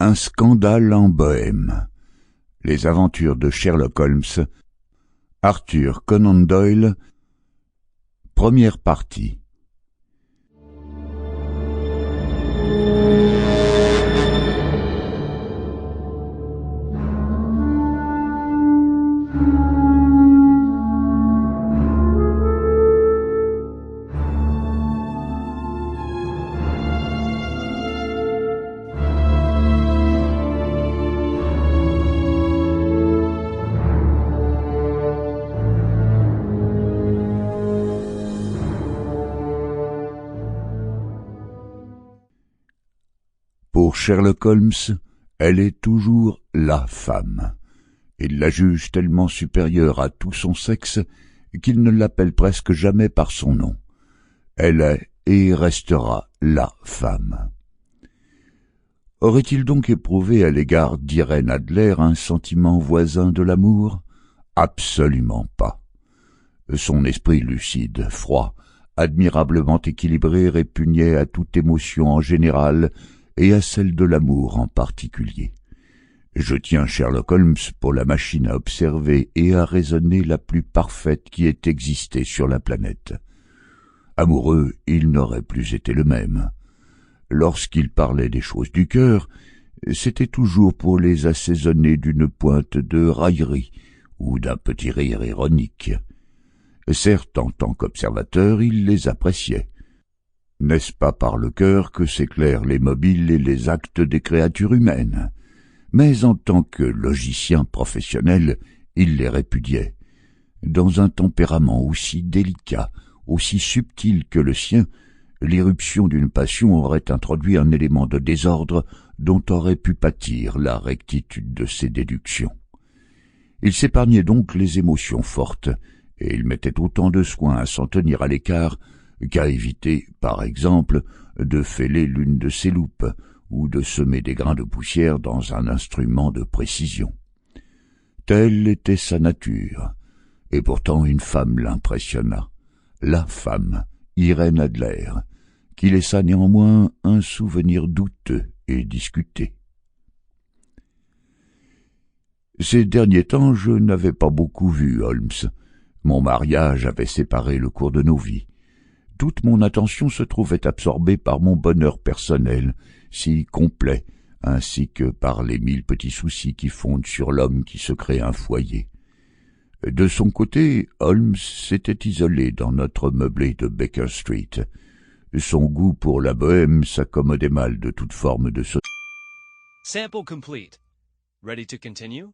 Un scandale en Bohême. Les aventures de Sherlock Holmes. Arthur Conan Doyle. Première partie. Pour Sherlock Holmes, elle est toujours la femme. Il la juge tellement supérieure à tout son sexe qu'il ne l'appelle presque jamais par son nom. Elle est et restera la femme. Aurait-il donc éprouvé à l'égard d'Irène Adler un sentiment voisin de l'amour? Absolument pas. Son esprit lucide, froid, admirablement équilibré répugnait à toute émotion en général et à celle de l'amour en particulier. Je tiens Sherlock Holmes pour la machine à observer et à raisonner la plus parfaite qui ait existé sur la planète. Amoureux, il n'aurait plus été le même. Lorsqu'il parlait des choses du cœur, c'était toujours pour les assaisonner d'une pointe de raillerie ou d'un petit rire ironique. Certes, en tant qu'observateur, il les appréciait. N'est-ce pas par le cœur que s'éclairent les mobiles et les actes des créatures humaines? Mais en tant que logicien professionnel, il les répudiait. Dans un tempérament aussi délicat, aussi subtil que le sien, l'irruption d'une passion aurait introduit un élément de désordre dont aurait pu pâtir la rectitude de ses déductions. Il s'épargnait donc les émotions fortes, et il mettait autant de soin à s'en tenir à l'écart qu'à éviter, par exemple, de fêler l'une de ses loupes ou de semer des grains de poussière dans un instrument de précision. Telle était sa nature, et pourtant une femme l'impressionna, la femme, Irène Adler, qui laissa néanmoins un souvenir douteux et discuté. Ces derniers temps, je n'avais pas beaucoup vu Holmes. Mon mariage avait séparé le cours de nos vies. Toute mon attention se trouvait absorbée par mon bonheur personnel, si complet, ainsi que par les 1000 petits soucis qui fondent sur l'homme qui se crée un foyer. De son côté, Holmes s'était isolé dans notre meublé de Baker Street. Son goût pour la bohème s'accommodait mal de toute forme de Sample complete. Ready to continue?